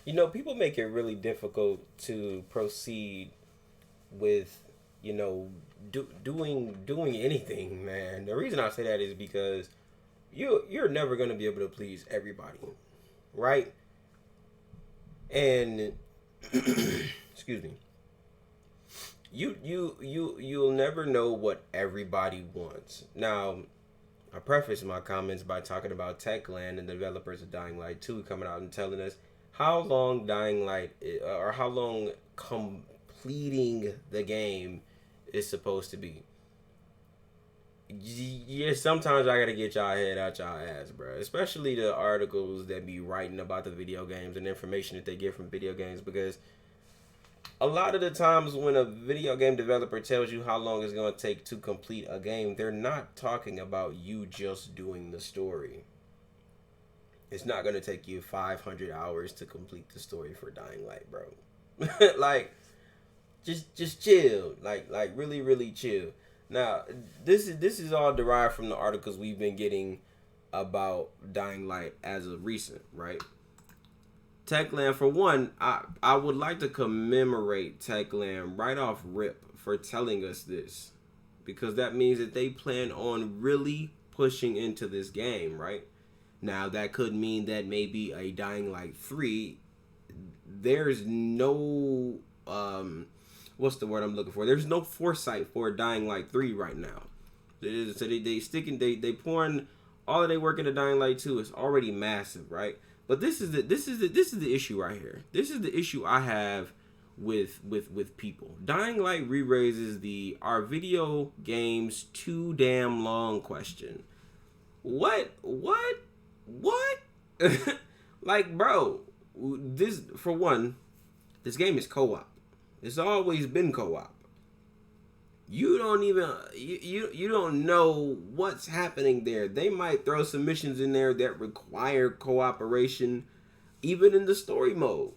You know, people make it really difficult to proceed with, you know, doing anything, man. The reason I say that is because you're never gonna be able to please everybody, right? And excuse me, you'll never know what everybody wants. Now, I preface my comments by talking about Techland and the developers of Dying Light 2 coming out and telling us how long Dying Light or how long completing the game is supposed to be. Yeah, sometimes I gotta get y'all head out y'all ass, bro. Especially the articles that be writing about the video games and information that they get from video games, because a lot of the times when a video game developer tells you how long it's going to take to complete a game, they're not talking about you just doing the story. It's not going to take you 500 hours to complete the story for Dying Light, bro. Like, just chill. Like really chill. Now, this is all derived from the articles we've been getting about Dying Light as of recent, right? Techland, for one, I would like to commemorate Techland right off rip for telling us this, because that means that they plan on really pushing into this game, right? Now, that could mean that maybe a Dying Light 3, there's no, what's the word I'm looking for? There's no foresight for a Dying Light 3 right now. So they sticking, they pouring all of their work into Dying Light 2 is already massive, right? But this is the issue right here. This is the issue I have with people. Dying Light re-raises the are video games too damn long question. What? Like, bro, this for one, this game is co-op. It's always been co-op. You don't even you don't know what's happening there. They might throw some missions in there that require cooperation, even in the story mode.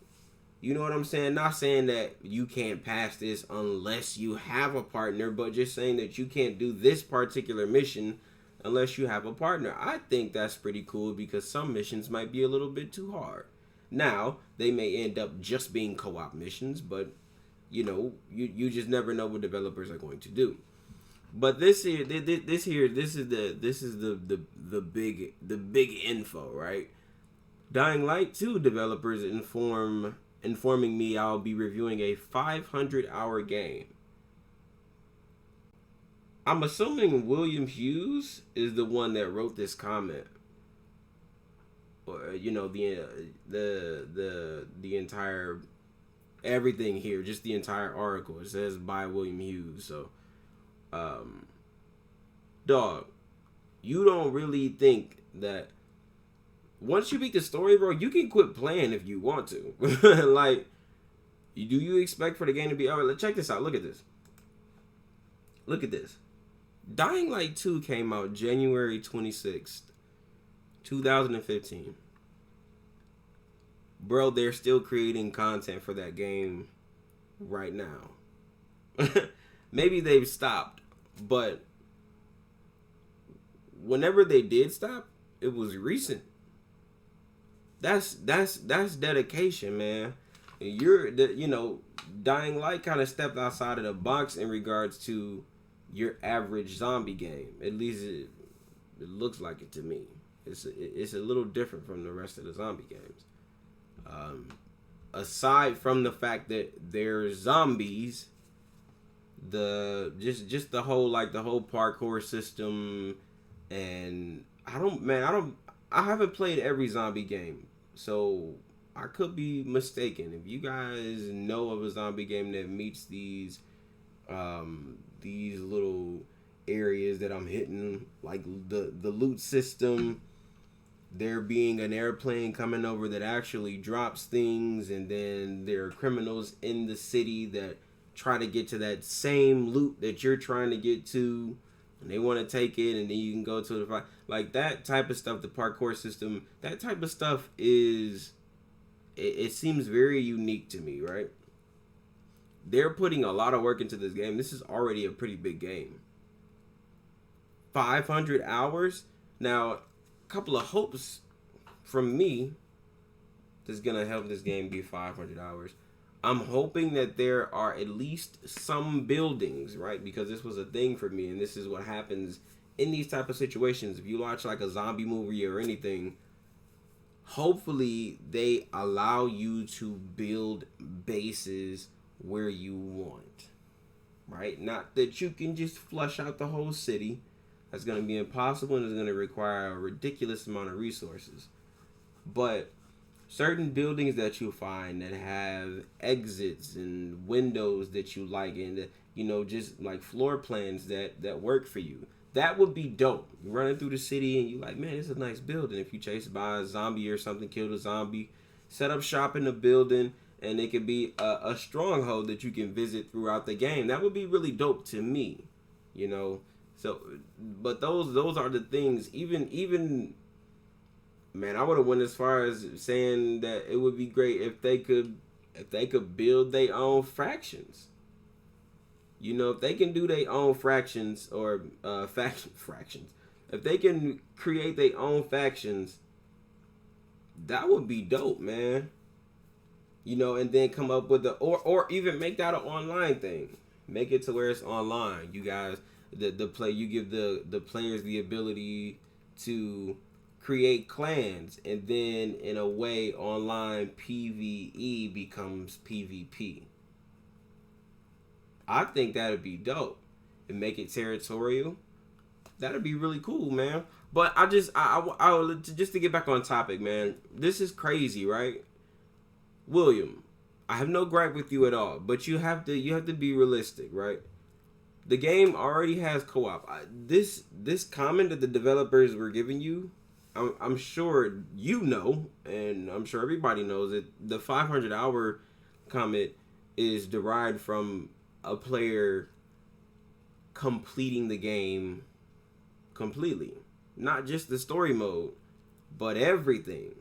You know what I'm saying? Not saying that you can't pass this unless you have a partner, but just saying that you can't do this particular mission unless you have a partner. I think that's pretty cool because some missions might be a little bit too hard. Now, they may end up just being co-op missions, but you just never know what developers are going to do. But this is the big info, right? Dying Light 2 developers informing me I'll be reviewing a 500-hour game. I'm assuming William Hughes is the one that wrote this comment, or the entire everything here, just the entire article. It says by William Hughes. So, dog, you don't really think that once you beat the story, bro, you can quit playing if you want to. Like, do you expect for the game to be over? Check this out. Look at this. Look at this. Dying Light 2 came out January 26th, 2015. Bro, they're still creating content for that game right now. Maybe they've stopped, but whenever they did stop, it was recent. That's dedication, man. Dying Light kind of stepped outside of the box in regards to your average zombie game. At least it looks like it to me. It's a little different from the rest of the zombie games. Aside from the fact that they're zombies, just the whole parkour system, and I haven't played every zombie game, so I could be mistaken. If you guys know of a zombie game that meets these little areas that I'm hitting, like the loot system, there being an airplane coming over that actually drops things, and then there are criminals in the city that try to get to that same loot that you're trying to get to, and they want to take it, and then you can go to the fight. Like that type of stuff, the parkour system, that type of stuff it seems very unique to me, right? They're putting a lot of work into this game. This is already a pretty big game. 500 hours? Now, a couple of hopes from me. that's gonna help this game be 500 hours. I'm hoping that there are at least some buildings, right? Because this was a thing for me, and this is what happens in these type of situations. If you watch like a zombie movie or anything, hopefully they allow you to build bases where you want, right? Not that you can just flush out the whole city. That's going to be impossible, and it's going to require a ridiculous amount of resources. But certain buildings that you find that have exits and windows that you like, and just like floor plans that work for you, that would be dope. You're running through the city and you're like, man, this is a nice building. If you chase by a zombie or something, kill the zombie, set up shop in the building, and it could be a stronghold that you can visit throughout the game. That would be really dope to me, So, but those are the things. Even man, I would have went as far as saying that it would be great if they could build their own factions. If they can do their own fractions or fractions, if they can create their own factions, that would be dope, man. And then come up with or even make that an online thing. Make it to where it's online. You guys, you give the players the ability to create clans, and then in a way, online PvE becomes PvP. I think that'd be dope, and make it territorial. That'd be really cool, man. But I just to get back on topic, man. This is crazy, right? William, I have no gripe with you at all, but you have to be realistic, right? The game already has co-op. This comment that the developers were giving you, I'm sure and I'm sure everybody knows that the 500-hour comment is derived from a player completing the game completely, not just the story mode, but everything.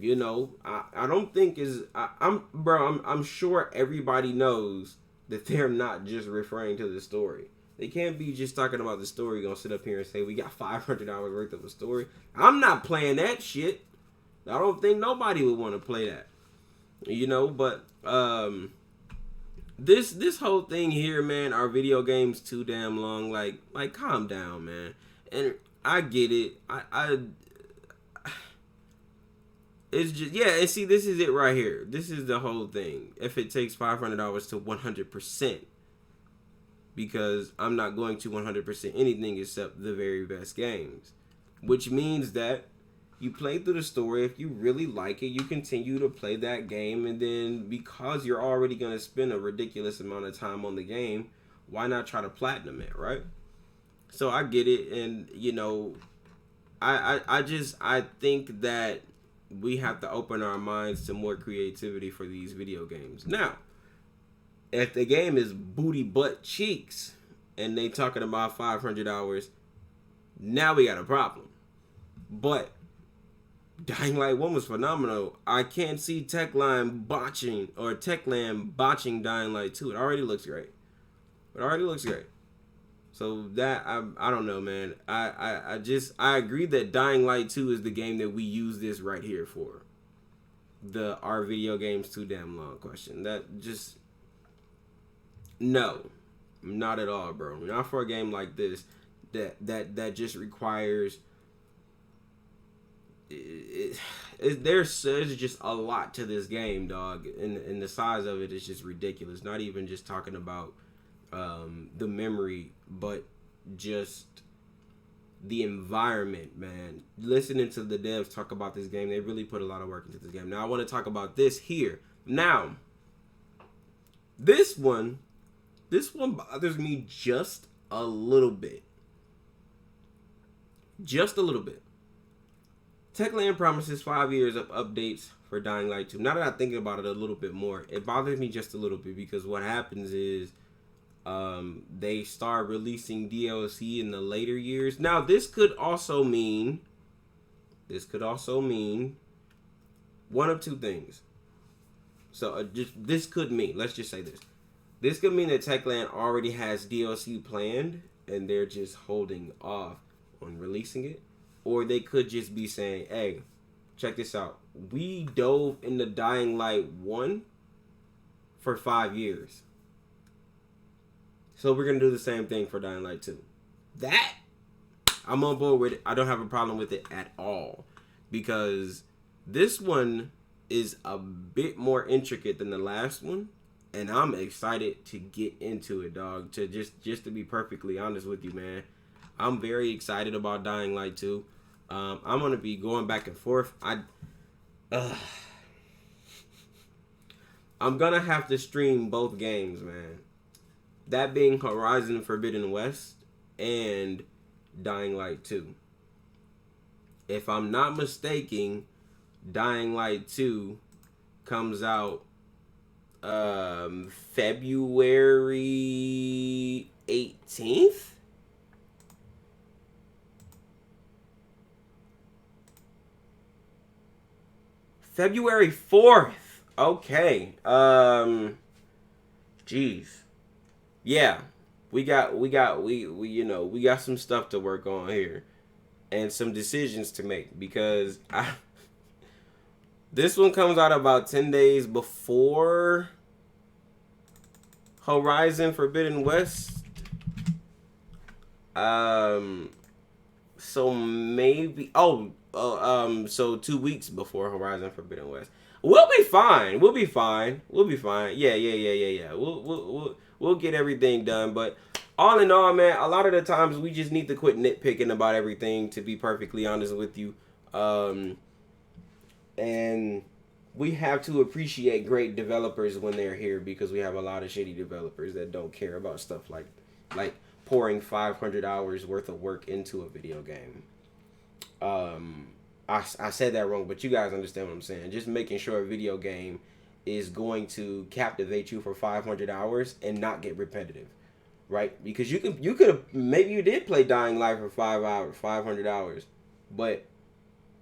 I don't think I'm sure everybody knows that they're not just referring to the story. They can't be just talking about the story, gonna sit up here and say we got 500 hours worth of a story. I'm not playing that shit. I don't think nobody would want to play that. But this whole thing here, man, are video games too damn long? Like calm down, man. And I get it. It's just, yeah, and see, this is it right here. This is the whole thing. If it takes 500 hours to 100%, because I'm not going to 100% anything except the very best games, which means that you play through the story. If you really like it, you continue to play that game, and then because you're already going to spend a ridiculous amount of time on the game, why not try to platinum it, right? So I get it, and I think that we have to open our minds to more creativity for these video games. Now, if the game is booty butt cheeks and they talking about 500 hours, now we got a problem. But Dying Light 1 was phenomenal. I can't see TECHLAND botching Dying Light 2. It already looks great. So that I don't know, man. I agree that Dying Light 2 is the game that we use this right here for. Are video games too damn long question. That just no, not at all, bro. Not for a game like this that just requires there's just a lot to this game, dog, and the size of it is just ridiculous. Not even just talking about the memory, but just the environment, man. Listening to the devs talk about this game, they really put a lot of work into this game. Now I want to talk about this here. Now, this one bothers me just a little bit. TECHLAND promises 5 years of updates for Dying Light 2. Now that I'm thinking about it a little bit more, it bothers me just a little bit, because what happens is they start releasing DLC in the later years. Now, this could also mean one of two things. So this could mean, let's just say this. This could mean that TECHLAND already has DLC planned and they're just holding off on releasing it. Or they could just be saying, hey, check this out. We dove into Dying Light 1 for 5 years. So we're going to do the same thing for Dying Light 2. That, I'm on board with it. I don't have a problem with it at all. Because this one is a bit more intricate than the last one. And I'm excited to get into it, dog. To just to be perfectly honest with you, man. I'm very excited about Dying Light 2. I'm going to be going back and forth. I'm going to have to stream both games, man. That being Horizon Forbidden West and Dying Light 2. If I'm not mistaken, Dying Light 2 comes out February 18th? February 4th. Okay. Jeez. Yeah. We got some stuff to work on here and some decisions to make because this one comes out about 10 days before Horizon Forbidden West. So maybe so 2 weeks before Horizon Forbidden West. We'll be fine. Yeah. We'll get everything done. But all in all, man, a lot of the times we just need to quit nitpicking about everything, to be perfectly honest with you. And we have to appreciate great developers when they're here, because we have a lot of shitty developers that don't care about stuff like pouring 500 hours worth of work into a video game. I said that wrong, but you guys understand what I'm saying. Just making sure a video game is going to captivate you for 500 hours and not get repetitive, right? Because you could have, maybe you did play Dying Light for 500 hours, but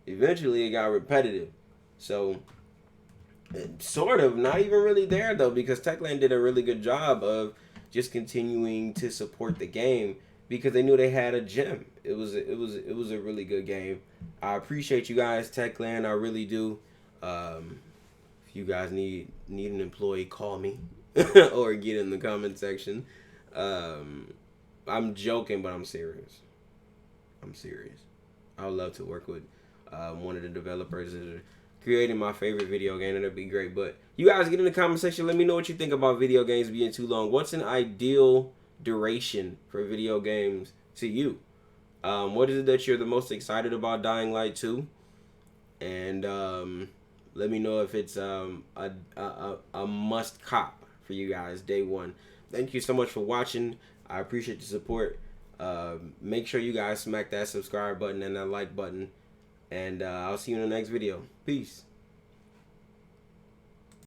eventually it got repetitive. So, sort of, not even really there though, because Techland did a really good job of just continuing to support the game because they knew they had a gem. It was a really good game. I appreciate you guys, Techland. I really do. If you guys need an employee, call me or get in the comment section. I'm joking, but I'm serious. I would love to work with one of the developers that are creating my favorite video game. That'd be great. But you guys get in the comment section. Let me know what you think about video games being too long. What's an ideal duration for video games to you? What is it that you're the most excited about Dying Light 2? And let me know if it's a must cop for you guys day one. Thank you so much for watching. I appreciate the support. Make sure you guys smack that subscribe button and that like button. And I'll see you in the next video. Peace.